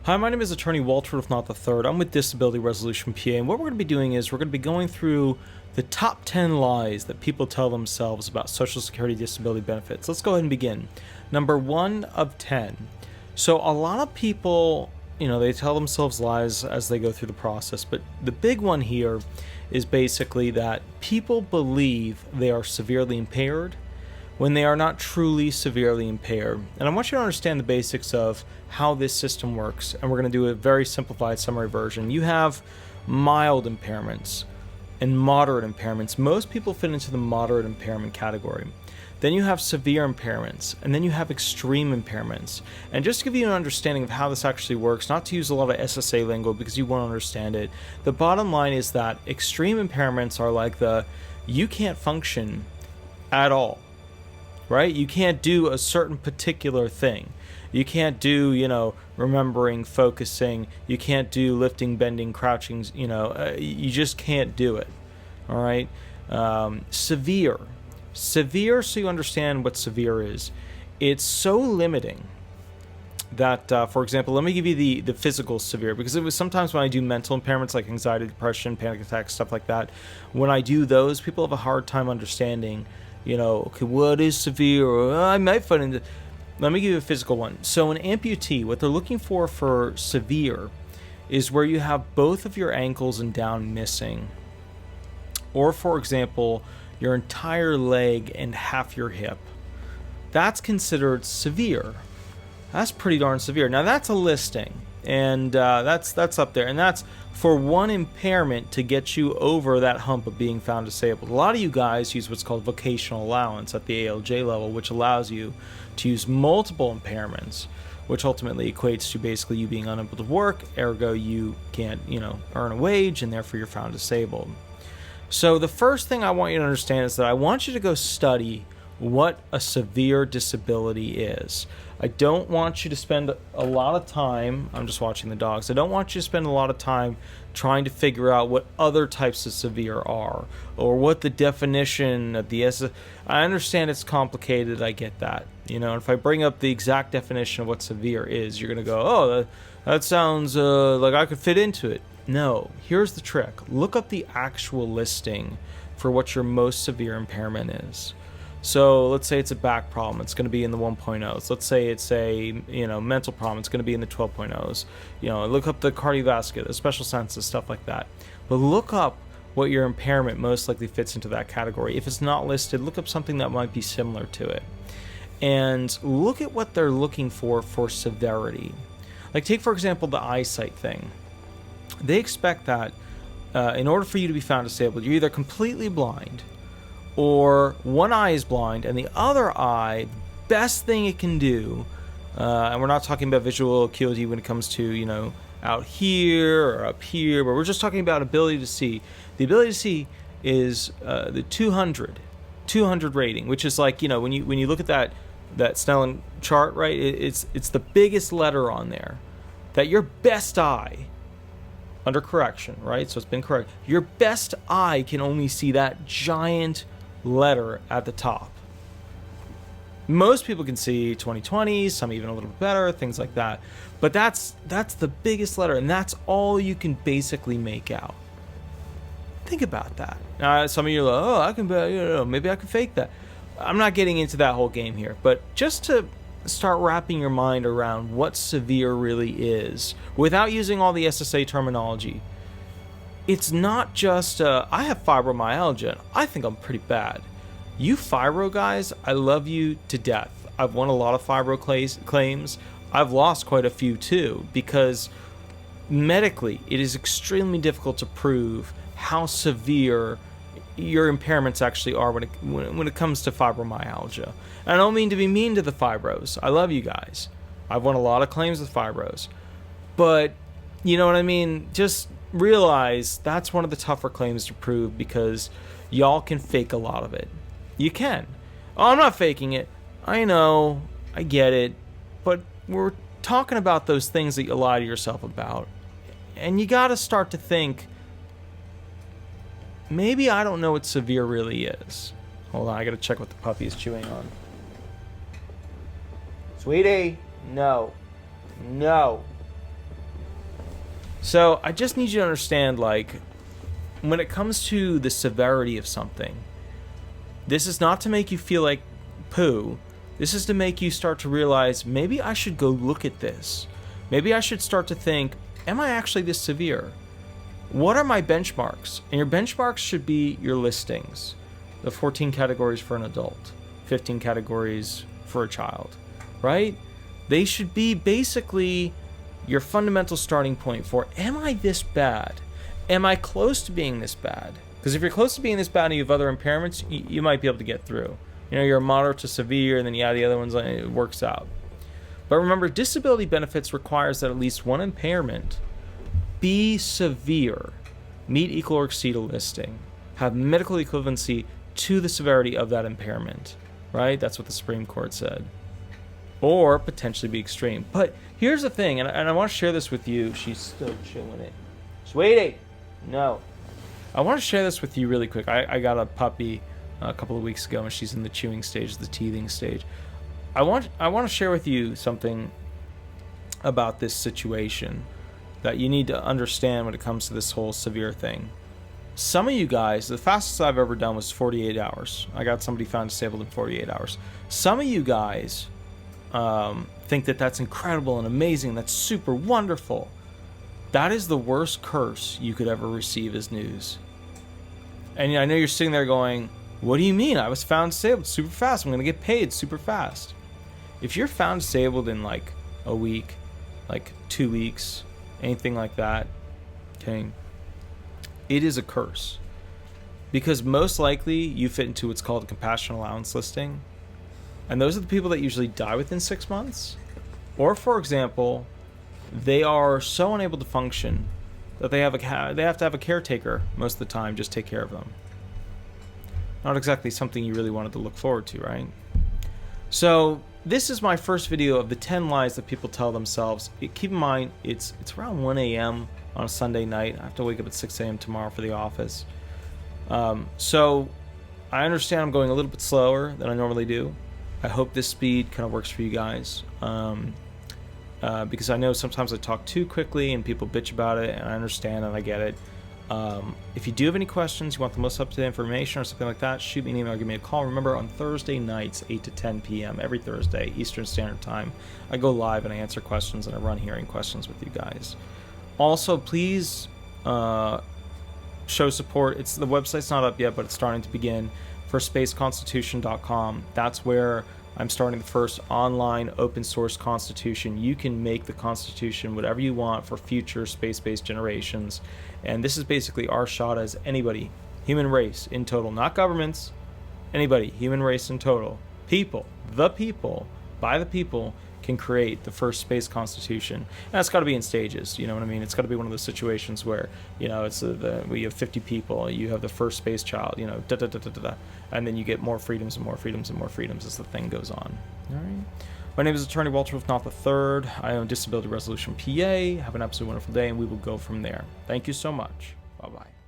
Hi, my name is attorney Walter Rudolph Hnot III. I'm with Disability Resolution PA, and what we're going to be doing is we're going to be going through the top 10 lies that people tell themselves about Social Security disability benefits. Let's go ahead and begin. Number 1 of 10. So a lot of people, they tell themselves lies as they go through the process, but the big one here is basically that people believe they are severely impaired when they are not truly severely impaired. And I want you to understand the basics of how this system works, and we're going to do a very simplified summary version. You have mild impairments and moderate impairments. Most people fit into the moderate impairment category. Then you have severe impairments, and then you have extreme impairments. And just to give you an understanding of how this actually works, not to use a lot of SSA lingo because you won't understand it, the bottom line is that extreme impairments are like you can't function at all. Right? You can't do a certain particular thing. You can't do, remembering, focusing. You can't do lifting, bending, crouching. You just can't do it. All right? Severe. Severe, so you understand what severe is. It's so limiting that, for example, let me give you the physical severe, because it was sometimes when I do mental impairments like anxiety, depression, panic attacks, stuff like that, when I do those, people have a hard time understanding okay, what is severe? Or, I might find it. Let me give you a physical one. So an amputee, what they're looking for severe is where you have both of your ankles and down missing. Or, for example, your entire leg and half your hip. That's considered severe. That's pretty darn severe. Now, that's a listing, and that's up there. And that's for one impairment to get you over that hump of being found disabled. A lot of you guys use what's called vocational allowance at the ALJ level, which allows you to use multiple impairments, which ultimately equates to basically you being unable to work, ergo you can't, earn a wage, and therefore you're found disabled. So the first thing I want you to understand is that I want you to go study what a severe disability is. I don't want you to spend a lot of time, I'm just watching the dogs, I don't want you to spend a lot of time trying to figure out what other types of severe are, or what the definition of the I understand it's complicated, I get that. If I bring up the exact definition of what severe is, you're going to go, oh, that sounds like I could fit into it. No, here's the trick. Look up the actual listing for what your most severe impairment is. So let's say it's a back problem, it's going to be in the 1.0s. Let's say it's a mental problem, it's going to be in the 12.0s. Look up the cardiovascular, the special senses, stuff like that. But look up what your impairment most likely fits into that category. If it's not listed, look up something that might be similar to it. And look at what they're looking for severity. Like take, for example, the eyesight thing. They expect that in order for you to be found disabled, you're either completely blind, or one eye is blind and the other eye, best thing it can do, and we're not talking about visual acuity when it comes to, out here or up here, but we're just talking about ability to see. The ability to see is the 200 rating, which is like, when you look at that Snellen chart, right, it's the biggest letter on there, that your best eye, under correction, right, so it's been correct, your best eye can only see that giant letter at the top. Most people can see 20/20, some even a little bit better, things like that. But that's the biggest letter, and that's all you can basically make out. Think about that. Now, some of you are like, oh, I can, maybe I can fake that. I'm not getting into that whole game here, but just to start wrapping your mind around what severe really is, without using all the SSA terminology. It's not just, I have fibromyalgia, I think I'm pretty bad. You fibro guys, I love you to death. I've won a lot of fibro claims. I've lost quite a few too, because medically it is extremely difficult to prove how severe your impairments actually are when it comes to fibromyalgia. And I don't mean to be mean to the fibros. I love you guys. I've won a lot of claims with fibros. But, you know what I mean? Just realize that's one of the tougher claims to prove, because y'all can fake a lot of it. You can. Oh, I'm not faking it. I know. I get it. But we're talking about those things that you lie to yourself about. And you got to start to think, maybe I don't know what severe really is. Hold on, I got to check what the puppy is chewing on. Sweetie, no. No. So I just need you to understand, like, when it comes to the severity of something, this is not to make you feel like poo. This is to make you start to realize, maybe I should go look at this. Maybe I should start to think, am I actually this severe? What are my benchmarks? And your benchmarks should be your listings. The 14 categories for an adult, 15 categories for a child, right? They should be basically your fundamental starting point for, am I this bad? Am I close to being this bad? Because if you're close to being this bad and you have other impairments, you might be able to get through. You know, you're moderate to severe, and then you add the other ones, and it works out. But remember, disability benefits requires that at least one impairment be severe, meet, equal, or exceed a listing, have medical equivalency to the severity of that impairment, right? That's what the Supreme Court said. Or potentially be extreme. But here's the thing, and I want to share this with you. She's still chewing it. Sweetie! No. I want to share this with you really quick. I got a puppy a couple of weeks ago, and she's in the chewing stage, the teething stage. I want to share with you something about this situation that you need to understand when it comes to this whole severe thing. Some of you guys, the fastest I've ever done was 48 hours. I got somebody found disabled in 48 hours. Some of you guys think that that's incredible and amazing. That's super wonderful. That is the worst curse you could ever receive as news. And I know you're sitting there going, what do you mean? I was found disabled super fast. I'm going to get paid super fast. If you're found disabled in like a week, like 2 weeks, anything like that, okay, it is a curse. Because most likely you fit into what's called a compassion allowance listing. And those are the people that usually die within 6 months. Or, for example, they are so unable to function that they have to have a caretaker most of the time just take care of them. Not exactly something you really wanted to look forward to, right? So this is my first video of the 10 lies that people tell themselves. Keep in mind, it's around 1 a.m. on a Sunday night. I have to wake up at 6 a.m. tomorrow for the office. So I understand I'm going a little bit slower than I normally do. I hope this speed kind of works for you guys. Because I know sometimes I talk too quickly and people bitch about it, and I understand and I get it. If you do have any questions, you want the most up-to-date information or something like that, shoot me an email or give me a call. Remember, on Thursday nights, 8 to 10 p.m., every Thursday, Eastern Standard Time, I go live and I answer questions and I run hearing questions with you guys. Also, please show support. The website's not up yet, but it's starting to begin, for spaceconstitution.com. That's where I'm starting the first online open source constitution. You can make the constitution whatever you want for future space-based generations. And this is basically our shot as anybody, human race in total, not governments, anybody, human race in total. People, the people, by the people, can create the first space constitution. And that's got to be in stages, you know what I mean? It's got to be one of those situations where, you know, it's we have 50 people, you have the first space child, you know, and then you get more freedoms and more freedoms and more freedoms as the thing goes on. All right. My name is Attorney Walter Rudolph Hnot III. I own Disability Resolution PA. Have an absolutely wonderful day, and we will go from there. Thank you so much. Bye-bye.